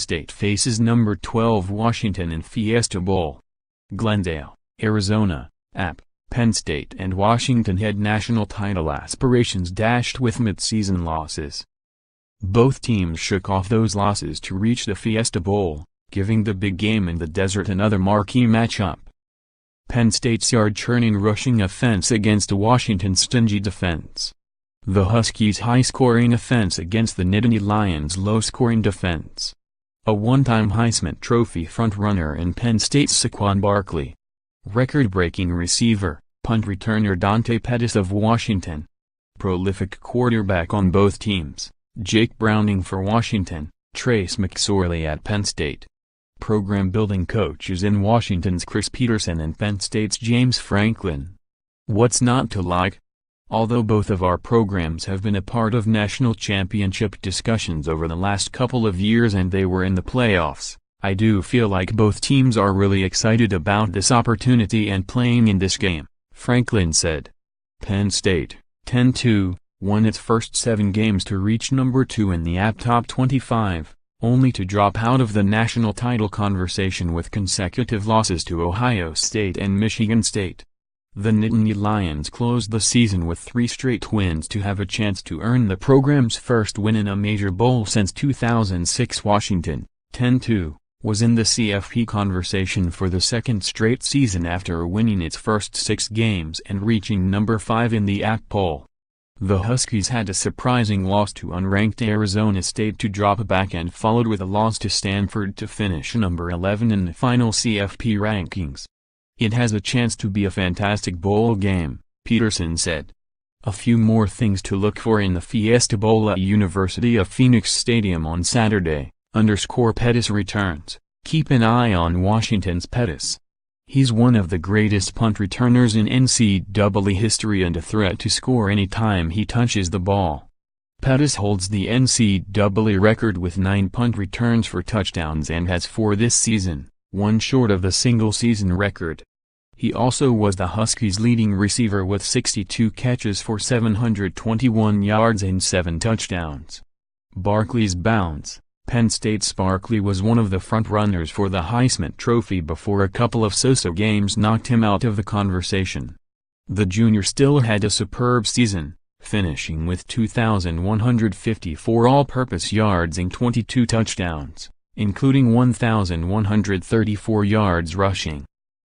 State faces number 12 Washington in Fiesta Bowl. Glendale, Arizona, App. Penn State and Washington had national title aspirations dashed with midseason losses. Both teams shook off those losses to reach the Fiesta Bowl, giving the big game in the desert another marquee matchup. Penn State's yard-churning rushing offense against Washington's stingy defense. The Huskies' high-scoring offense against the Nittany Lions' low-scoring defense. A one-time Heisman Trophy front-runner in Penn State's Saquon Barkley. Record-breaking receiver, punt returner Dante Pettis of Washington. Prolific quarterback on both teams, Jake Browning for Washington, Trace McSorley at Penn State. Program-building coaches in Washington's Chris Peterson and Penn State's James Franklin. What's not to like? Although both of our programs have been a part of national championship discussions over the last couple of years and they were in the playoffs, I do feel like both teams are really excited about this opportunity and playing in this game, Franklin said. Penn State, 10-2, won its first 7 games to reach number 2 in the AP Top 25, only to drop out of the national title conversation with consecutive losses to Ohio State and Michigan State. The Nittany Lions closed the season with 3 straight wins to have a chance to earn the program's first win in a major bowl since 2006. Washington, 10-2, was in the CFP conversation for the second straight season after winning its first 6 games and reaching number 5 in the AP poll. The Huskies had a surprising loss to unranked Arizona State to drop back and followed with a loss to Stanford to finish number 11 in the final CFP rankings. It has a chance to be a fantastic bowl game, Peterson said. A few more things to look for in the Fiesta Bowl at University of Phoenix Stadium on Saturday, Pettis returns. Keep an eye on Washington's Pettis. He's one of the greatest punt returners in NCAA history and a threat to score any time he touches the ball. Pettis holds the NCAA record with 9 punt returns for touchdowns and has 4 this season, 1 short of the single-season record. He also was the Huskies' leading receiver with 62 catches for 721 yards and 7 touchdowns. Barkley's bounce. Penn State's Barkley was one of the front-runners for the Heisman Trophy before a couple of so-so games knocked him out of the conversation. The junior still had a superb season, finishing with 2,154 all-purpose yards and 22 touchdowns, including 1,134 yards rushing.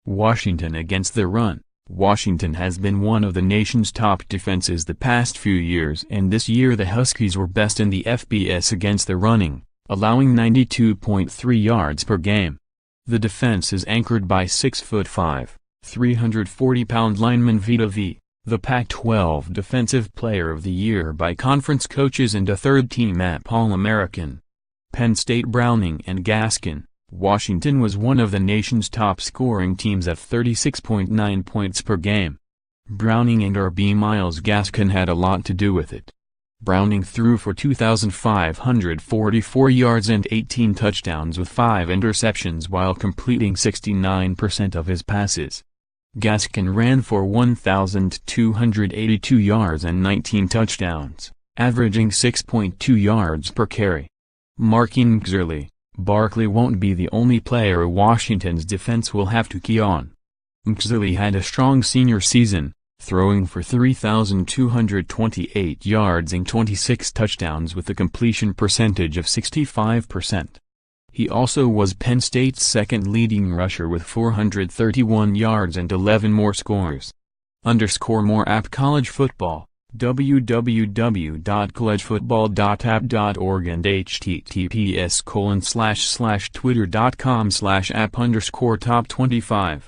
Washington against the run. Washington has been one of the nation's top defenses the past few years, and this year the Huskies were best in the FBS against the running, allowing 92.3 yards per game. The defense is anchored by 6'5", 340-pound lineman Vita V, the Pac-12 Defensive Player of the Year by conference coaches and a third-team All-American. Penn State Browning and Gaskin. Washington was one of the nation's top-scoring teams at 36.9 points per game. Browning and R.B. Miles Gaskin had a lot to do with it. Browning threw for 2,544 yards and 18 touchdowns with 5 interceptions while completing 69% of his passes. Gaskin ran for 1,282 yards and 19 touchdowns, averaging 6.2 yards per carry. Marquee McSorley. Barkley won't be the only player Washington's defense will have to key on. McSorley had a strong senior season, throwing for 3,228 yards and 26 touchdowns with a completion percentage of 65%. He also was Penn State's second leading rusher with 431 yards and 11 more scores. _more app college football, www.collegefootball.app.org and https://twitter.com/app_top25